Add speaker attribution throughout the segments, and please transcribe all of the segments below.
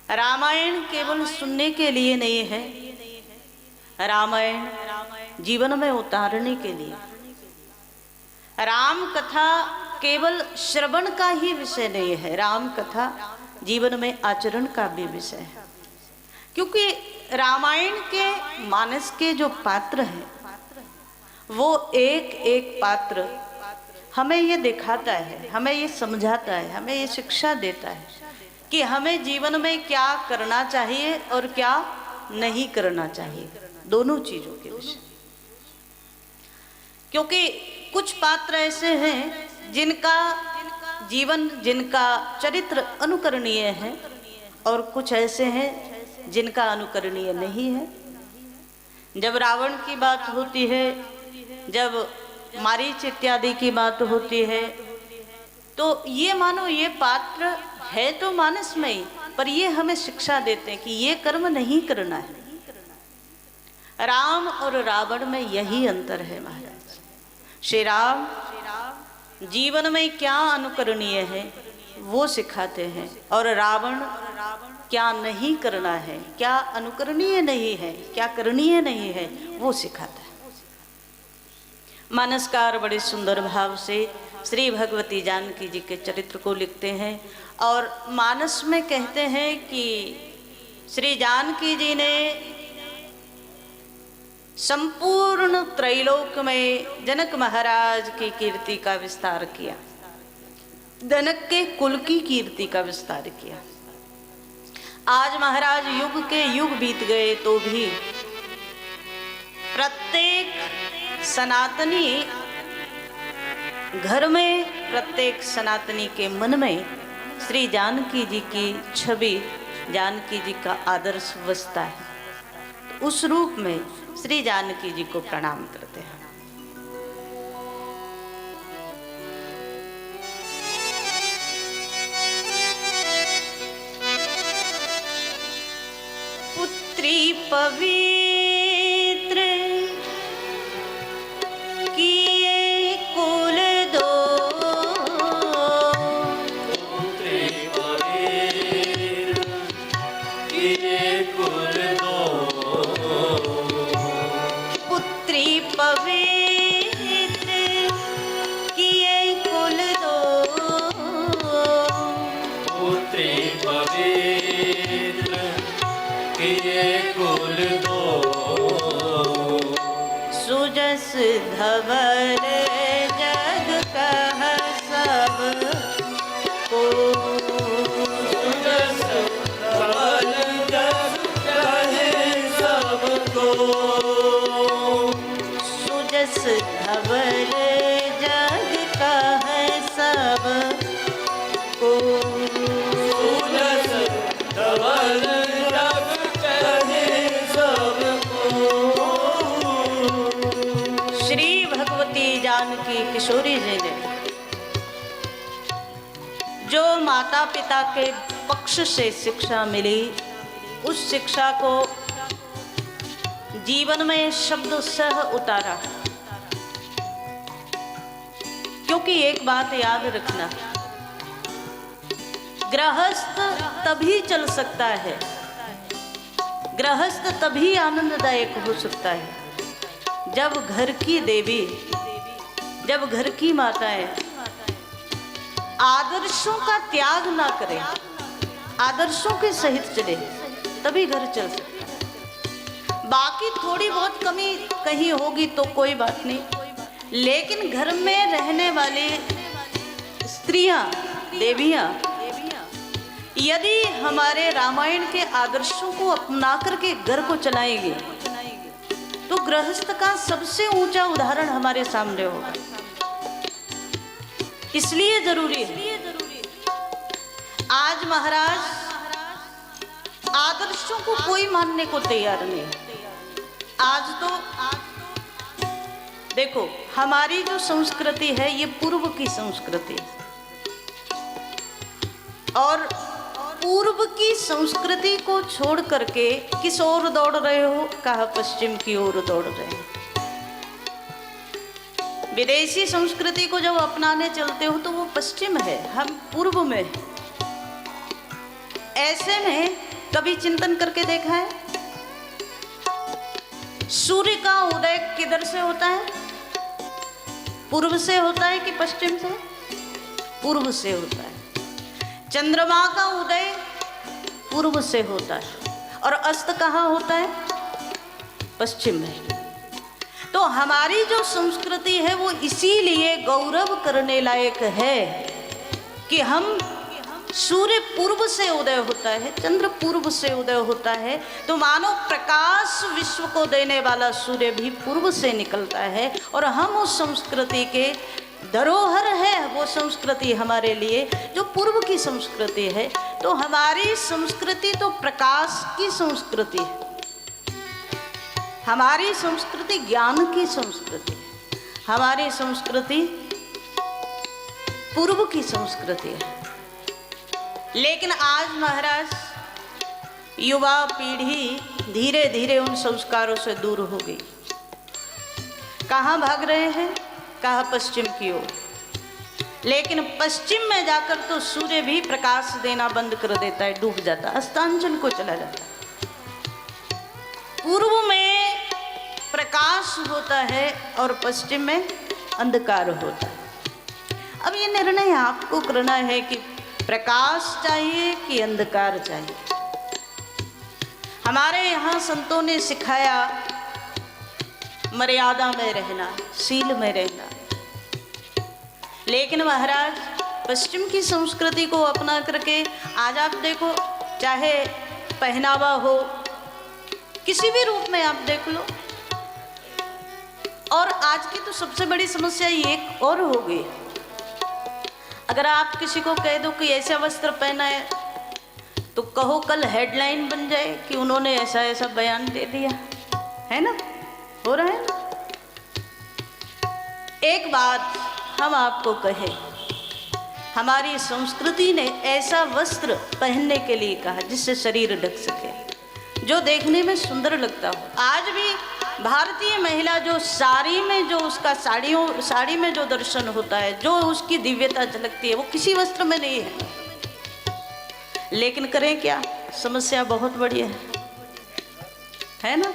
Speaker 1: रामायण केवल सुनने के लिए नहीं है, रामायण जीवन में उतारने के लिए। राम कथा केवल श्रवण का ही विषय नहीं है, राम कथा जीवन में आचरण का भी विषय है। क्योंकि रामायण के मानस के जो पात्र हैं वो एक एक पात्र हमें ये दिखाता है, हमें ये समझाता है, हमें ये शिक्षा देता है कि हमें जीवन में क्या करना चाहिए और क्या नहीं करना चाहिए, दोनों चीजों के विषय। क्योंकि कुछ पात्र ऐसे हैं जिनका जीवन, जिनका चरित्र अनुकरणीय है और कुछ ऐसे हैं जिनका अनुकरणीय नहीं है। जब रावण की बात होती है, जब मारीच इत्यादि की बात होती है, तो ये मानो ये पात्र है तो मानस में ही, पर ये हमें शिक्षा देते हैं कि ये कर्म नहीं करना है। राम और रावण में यही अंतर है महाराज। श्री राम जीवन में क्या अनुकरणीय है वो सिखाते हैं, और रावण क्या नहीं करना है, क्या अनुकरणीय नहीं है, क्या करणीय नहीं है, वो सिखाता है। मानसकार बड़े सुंदर भाव से श्री भगवती जानकी जी के चरित्र को लिखते हैं और मानस में कहते हैं कि श्री जानकी जी ने संपूर्ण त्रैलोक में जनक महाराज की कीर्ति का विस्तार किया, जनक के कुल की कीर्ति का विस्तार किया। आज महाराज युग के युग बीत गए तो भी प्रत्येक सनातनी घर में, प्रत्येक सनातनी के मन में श्री जानकी जी की छवि, जानकी जी का आदर्श बसता है। तो उस रूप में श्री जानकी जी को प्रणाम करते हैं। पुत्री पवित्र किए कुल दो,
Speaker 2: पुत्री पवित्र किए कुल दो,
Speaker 1: पुत्री पवित्र किए कुल दो,
Speaker 2: पुत्री पवित्र किए कुल दो,
Speaker 1: सुजस धवल जग कह सब को,
Speaker 2: सुजस धवल जग कहे सबको,
Speaker 1: सुजस धवल जग कह सब को,
Speaker 2: सुजस धवल जग कहे सबको।
Speaker 1: श्री भगवती जानकी किशोरी जी ने जो माता पिता के पक्ष से शिक्षा मिली, उस शिक्षा को जीवन में शब्द सह उतारा। क्योंकि एक बात याद रखना, गृहस्थ तभी चल सकता है, गृहस्थ तभी आनंददायक हो सकता है जब घर की देवी, जब घर की माताएं आदर्शों का त्याग ना करें, आदर्शों के सहित चले, तभी घर चल सकता है। बाकी थोड़ी बहुत कमी कहीं होगी तो कोई बात नहीं, लेकिन घर में रहने वाली स्त्रियां, देवियां यदि हमारे रामायण के आदर्शों को अपना करके घर को चलाएंगे तो गृहस्थ का सबसे ऊंचा उदाहरण हमारे सामने होगा। इसलिए जरूरी है, आज महाराज आदर्शों को कोई मानने को तैयार नहीं। आज तो देखो, हमारी जो संस्कृति है ये पूर्व की संस्कृति है, और पूर्व की संस्कृति को छोड़ करके किस ओर दौड़ रहे हो? कहा पश्चिम की ओर दौड़ रहे हो। विदेशी संस्कृति को जब अपनाने चलते हो तो वो पश्चिम है, हम पूर्व में। ऐसे में कभी चिंतन करके देखा है सूर्य का उदय किधर से होता है? पूर्व से होता है कि पश्चिम से? पूर्व से होता है। चंद्रमा का उदय पूर्व से होता है और अस्त कहाँ होता है? पश्चिम में। तो हमारी जो संस्कृति है वो इसीलिए गौरव करने लायक है कि हम सूर्य पूर्व से उदय होता है, चंद्र पूर्व से उदय होता है, तो मानो प्रकाश विश्व को देने वाला सूर्य भी पूर्व से निकलता है। और हम उस संस्कृति के धरोहर है, वो संस्कृति हमारे लिए जो पूर्व की संस्कृति है। तो हमारी संस्कृति तो प्रकाश की संस्कृति है, हमारी संस्कृति ज्ञान की संस्कृति है, हमारी संस्कृति पूर्व की संस्कृति है। लेकिन आज महाराज युवा पीढ़ी धीरे धीरे उन संस्कारों से दूर हो गई। कहाँ भाग रहे हैं? कहाँ? पश्चिम की ओर। लेकिन पश्चिम में जाकर तो सूर्य भी प्रकाश देना बंद कर देता है, डूब जाता है, अस्तांचल को चला जाता है। पूर्व में प्रकाश होता है और पश्चिम में अंधकार होता है। अब ये निर्णय आपको करना है कि प्रकाश चाहिए कि अंधकार चाहिए। हमारे यहाँ संतों ने सिखाया मर्यादा में रहना, शील में रहना। लेकिन महाराज पश्चिम की संस्कृति को अपना करके आज आप देखो, चाहे पहनावा हो, किसी भी रूप में आप देख लो। और आज की तो सबसे बड़ी समस्या एक और हो गई, अगर आप किसी को कह दो कि ऐसा वस्त्र पहना है तो कहो कल हेडलाइन बन जाए कि उन्होंने ऐसा ऐसा बयान दे दिया, है ना? हो रहा है ना? एक बात हम आपको कहें, हमारी संस्कृति ने ऐसा वस्त्र पहनने के लिए कहा जिससे शरीर ढक सके, जो देखने में सुंदर लगता हो। आज भी भारतीय महिला जो साड़ी में, जो उसका साड़ी में जो दर्शन होता है, जो उसकी दिव्यता झलकती है, वो किसी वस्त्र में नहीं है। लेकिन करें क्या? समस्या बहुत बड़ी है ना?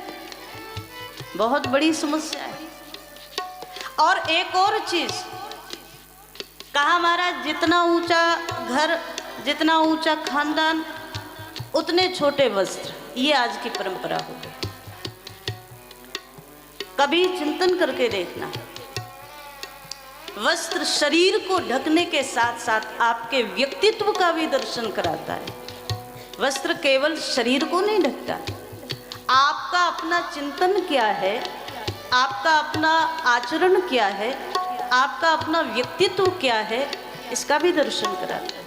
Speaker 1: बहुत बड़ी समस्या है। और एक और चीज कहा महाराज, जितना ऊंचा घर, जितना ऊंचा खानदान, उतने छोटे वस्त्र। ये आज की परंपरा हो गई। कभी चिंतन करके देखना, वस्त्र शरीर को ढकने के साथ साथ आपके व्यक्तित्व का भी दर्शन कराता है। वस्त्र केवल शरीर को नहीं ढकता, आपका अपना चिंतन क्या है, आपका अपना आचरण क्या है, आपका अपना व्यक्तित्व क्या है, इसका भी दर्शन कराता है।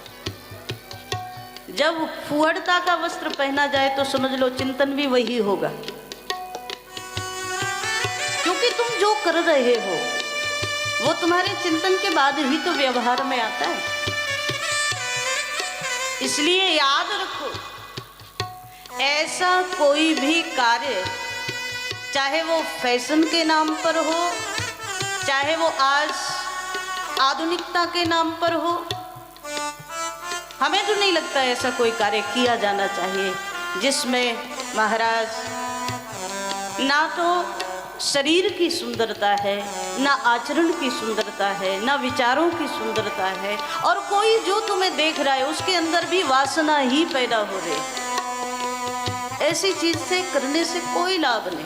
Speaker 1: जब फुहड़ता का वस्त्र पहना जाए तो समझ लो चिंतन भी वही होगा, क्योंकि तुम जो कर रहे हो वो तुम्हारे चिंतन के बाद ही तो व्यवहार में आता है। इसलिए याद रखो, ऐसा कोई भी कार्य, चाहे वो फैशन के नाम पर हो, चाहे वो आज आधुनिकता के नाम पर हो, हमें तो नहीं लगता ऐसा कोई कार्य किया जाना चाहिए जिसमें महाराज ना तो शरीर की सुंदरता है, ना आचरण की सुंदरता है, ना विचारों की सुंदरता है, और कोई जो तुम्हें देख रहा है उसके अंदर भी वासना ही पैदा हो रही है। ऐसी चीज से करने से कोई लाभ नहीं।